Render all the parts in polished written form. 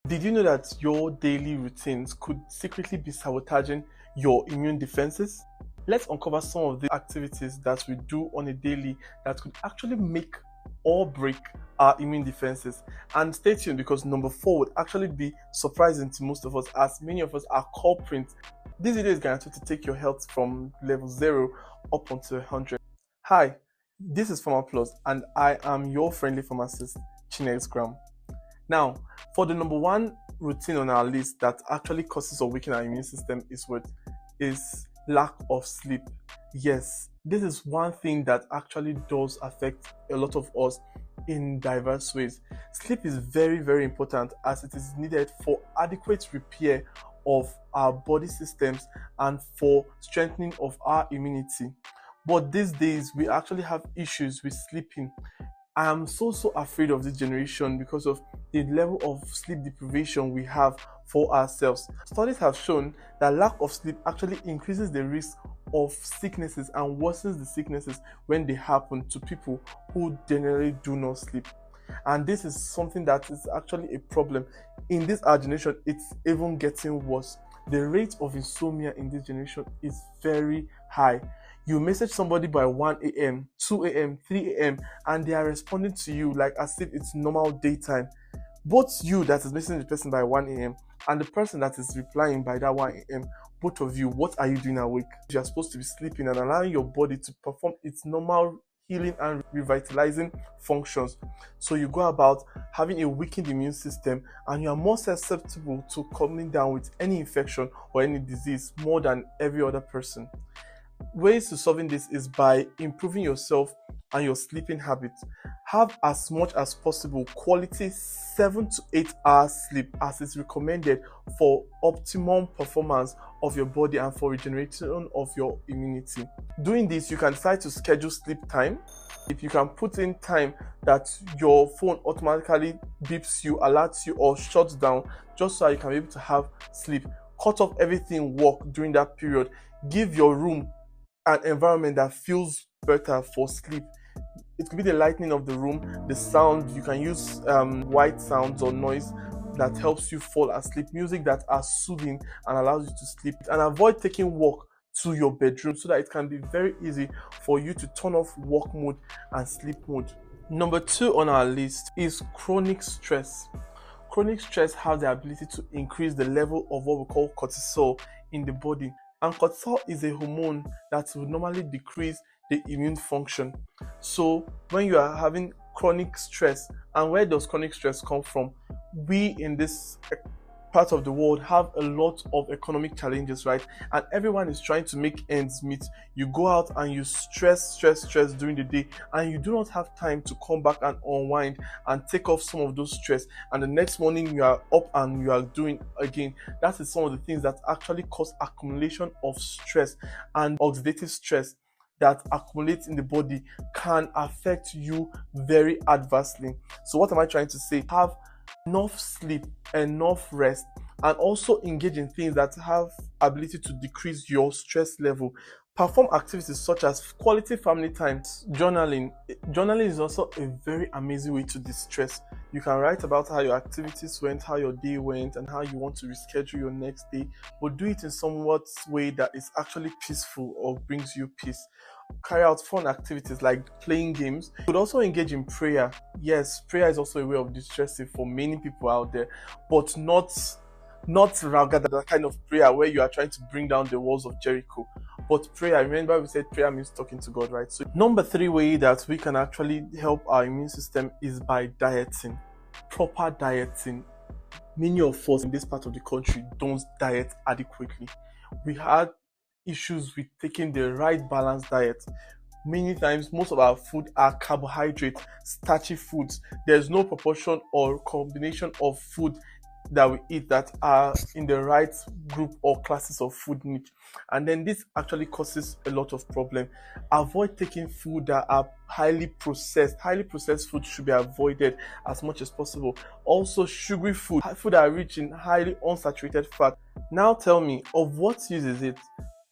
Did you know that your daily routines could secretly be sabotaging your immune defenses? Let's uncover some of the activities that we do on a daily that could actually make or break our immune defenses. And stay tuned, because number 4 would actually be surprising to most of us, as many of us are culprits. This video is guaranteed to take your health from level 0 up onto 100. Hi, this is Pharma Plus, and I am your friendly pharmacist, Chinex Graham. Now, for the number 1 routine on our list that actually causes or weakens our immune system is lack of sleep. Yes, this is one thing that actually does affect a lot of us in diverse ways. Sleep is very, very important, as it is needed for adequate repair of our body systems and for strengthening of our immunity. But these days, we actually have issues with sleeping. I am so afraid of this generation because of the level of sleep deprivation we have for ourselves. Studies have shown that lack of sleep actually increases the risk of sicknesses and worsens the sicknesses when they happen to people who generally do not sleep. And this is something that is actually a problem. In this our generation, it's even getting worse. The rate of insomnia in this generation is very high. You message somebody by 1 a.m., 2 a.m., 3 a.m., and they are responding to you like as if it's normal daytime. Both you that is messaging the person by 1 a.m. and the person that is replying by that 1 a.m., both of you, what are you doing awake? You are supposed to be sleeping and allowing your body to perform its normal healing and revitalizing functions. So you go about having a weakened immune system, and you are more susceptible to coming down with any infection or any disease more than every other person. Ways to solving this is by improving yourself and your sleeping habits. Have as much as possible quality 7 to 8 hours sleep, as is recommended for optimum performance of your body and for regeneration of your immunity. Doing this, you can decide to schedule sleep time. If you can put in time that your phone automatically beeps you, alerts you, or shuts down, just so you can be able to have sleep. Cut off everything work during that period. Give your room an environment that feels better for sleep. It could be the lighting of the room, the sound. You can use white sounds or noise that helps you fall asleep, music that are soothing and allows you to sleep. And avoid taking work to your bedroom, so that it can be very easy for you to turn off work mode and sleep mode. Number 2 on our list is chronic stress. Chronic stress has the ability to increase the level of what we call cortisol in the body. And cortisol is a hormone that will normally decrease the immune function. So when you are having chronic stress, and where does chronic stress come from? We in this part of the world have a lot of economic challenges, right? And everyone is trying to make ends meet. You go out and you stress during the day, and you do not have time to come back and unwind and take off some of those stress. And the next morning you are up and you are doing again. That is some of the things that actually cause accumulation of stress, and oxidative stress that accumulates in the body can affect you very adversely. So what am I trying to say? Have enough sleep, enough rest, and also engage in things that have ability to decrease your stress level. Perform activities such as quality family time, journaling. Journaling is also a very amazing way to distress. You can write about how your activities went, how your day went, and how you want to reschedule your next day, but do it in somewhat way that is actually peaceful or brings you peace. Carry out fun activities like playing games. You could also engage in prayer. Yes, prayer is also a way of distressing for many people out there, but not raga, that kind of prayer where you are trying to bring down the walls of Jericho. But prayer, remember we said prayer means talking to God, right? So number 3 way that we can actually help our immune system is by dieting. Proper dieting. Many of us in this part of the country don't diet adequately. We had issues with taking the right balanced diet. Many times, most of our food are carbohydrate, starchy foods. There's no proportion or combination of food that we eat that are in the right group or classes of food niche, and then this actually causes a lot of problem. Avoid taking food that are highly processed food should be avoided as much as possible. Also, sugary food that are rich in highly unsaturated fat. Now tell me, of what use is it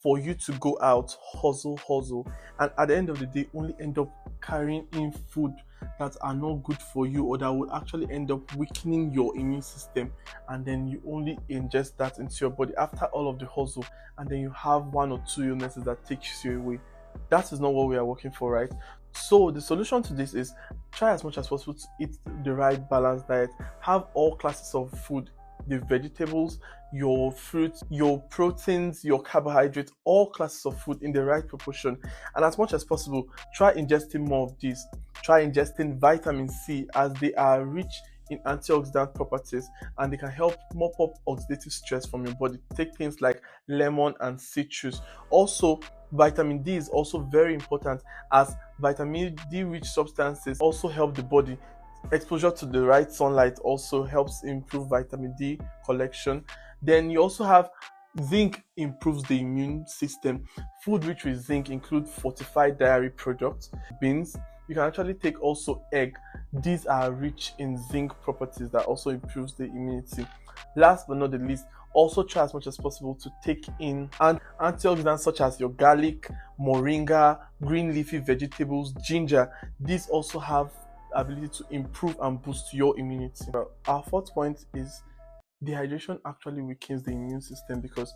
for you to go out, hustle, and at the end of the day only end up carrying in food that are not good for you, or that will actually end up weakening your immune system, and then you only ingest that into your body after all of the hustle, and then you have one or two illnesses that takes you away. That is not what we are working for, right? So the solution to this is try as much as possible to eat the right balanced diet. Have all classes of food, the vegetables, your fruits, your proteins, your carbohydrates, all classes of food in the right proportion. And as much as possible, try ingesting more of these. Try ingesting vitamin C, as they are rich in antioxidant properties and they can help mop up oxidative stress from your body. Take things like lemon and citrus. Also, vitamin D is also very important, as vitamin D rich substances also help the body. Exposure to the right sunlight also helps improve vitamin D collection. Then you also have zinc, improves the immune system. Food rich with zinc include fortified dairy products, beans. You can actually take also egg. These are rich in zinc properties that also improves the immunity. Last but not the least, also try as much as possible to take in antioxidants such as your garlic, moringa, green leafy vegetables, ginger. These also have ability to improve and boost your immunity. Our fourth point is dehydration actually weakens the immune system, because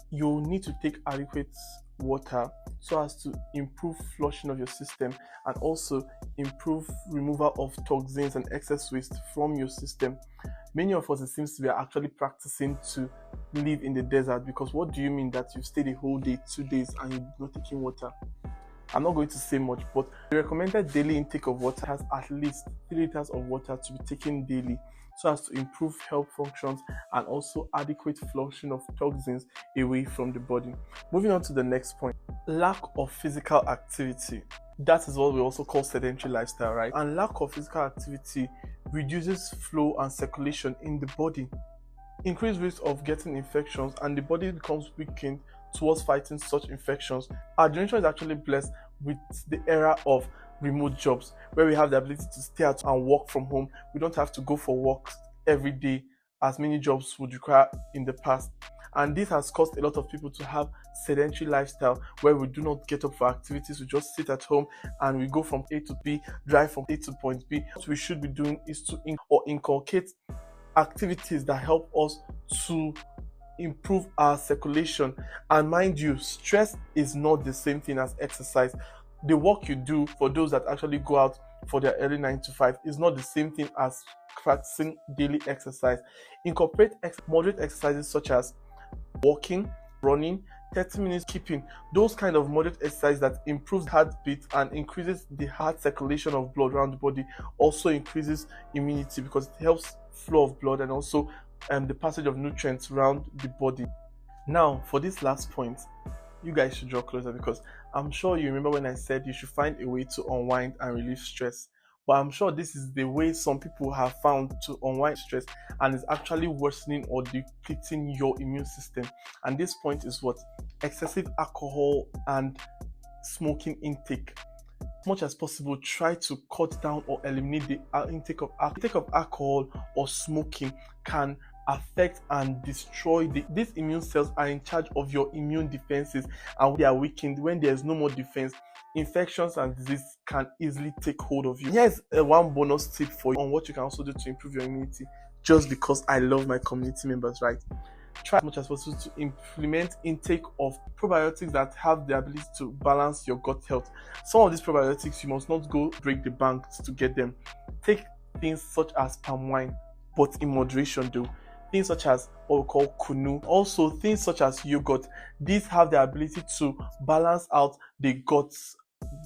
you need to take adequate water so as to improve flushing of your system and also improve removal of toxins and excess waste from your system. Many of us, it seems we are actually practicing to live in the desert, because what do you mean that you've stayed a whole day, 2 days, and you're not taking water? I'm not going to say much, but the recommended daily intake of water has at least 3 liters of water to be taken daily, so as to improve health functions and also adequate flushing of toxins away from the body. Moving on to the next point, lack of physical activity. That is what we also call sedentary lifestyle, right? And lack of physical activity reduces flow and circulation in the body, increased risk of getting infections, and the body becomes weakened towards fighting such infections. Our generation is actually blessed with the era of remote jobs, where we have the ability to stay at and work from home. We don't have to go for work every day as many jobs would require in the past. And this has caused a lot of people to have sedentary lifestyle, where we do not get up for activities. We just sit at home and we go from A to B, drive from A to point B. What we should be doing is to inculcate activities that help us to improve our circulation. And mind you, stress is not the same thing as exercise. The work you do, for those that actually go out for their early 9 to 5, is not the same thing as practicing daily exercise. Incorporate moderate exercises such as walking, running, 30 minutes keeping. Those kind of moderate exercise that improves heartbeat and increases the heart circulation of blood around the body, also increases immunity, because it helps flow of blood and also the passage of nutrients around the body. Now, for this last point, you guys should draw closer, because I'm sure you remember when I said you should find a way to unwind and relieve stress. But I'm sure this is the way some people have found to unwind stress, and is actually worsening or depleting your immune system. And this point is what? Excessive alcohol and smoking intake. As much as possible, try to cut down or eliminate the intake of alcohol or smoking. Can affect and destroy these immune cells are in charge of your immune defenses, and they are weakened. When there's no more defense, infections and disease can easily take hold of you. Here's one bonus tip for you on what you can also do to improve your immunity, just because I love my community members, right? Try as much as possible to implement intake of probiotics that have the ability to balance your gut health. Some of these probiotics, you must not go break the bank to get them. Take things such as palm wine, but in moderation though. Things such as what we call kunu, also things such as yogurt. These have the ability to balance out the gut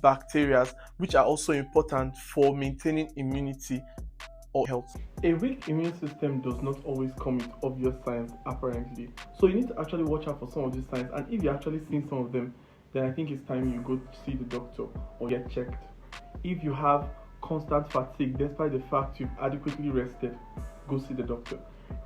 bacteria, which are also important for maintaining immunity or health. A weak immune system does not always come with obvious signs, apparently. So you need to actually watch out for some of these signs, and if you're actually seeing some of them, then I think it's time you go see the doctor or get checked. If you have constant fatigue despite the fact you've adequately rested, go see the doctor.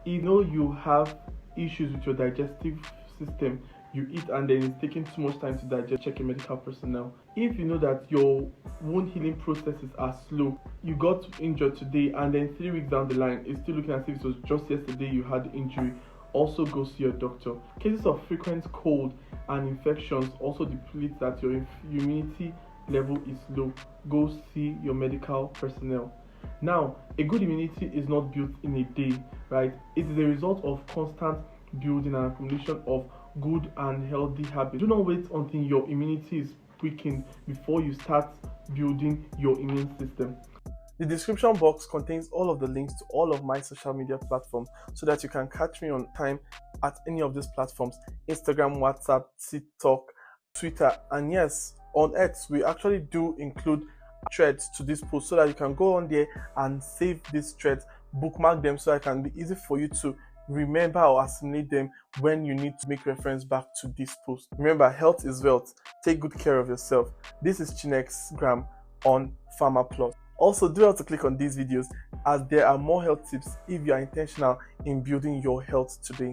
If you know you have issues with your digestive system, you eat and then it's taking too much time to digest, check a medical personnel. If you know that your wound healing processes are slow, you got injured today and then 3 weeks down the line, it's still looking as if it was just yesterday you had the injury, also go see your doctor. Cases of frequent cold and infections also deplete that your immunity level is low. Go see your medical personnel. Now, a good immunity is not built in a day, right? It is a result of constant building and accumulation of good and healthy habits. Do not wait until your immunity is weakened before you start building your immune system. The description box contains all of the links to all of my social media platforms so that you can catch me on time at any of these platforms: Instagram, WhatsApp, TikTok, Twitter, and yes, on X we actually do include threads to this post so that you can go on there and save these threads, bookmark them so it can be easy for you to remember or assimilate them when you need to make reference back to this post. Remember, health is wealth. Take good care of yourself. This is Chinex Graham on Pharma Plus. Also, do not to click on these videos as there are more health tips if you are intentional in building your health today.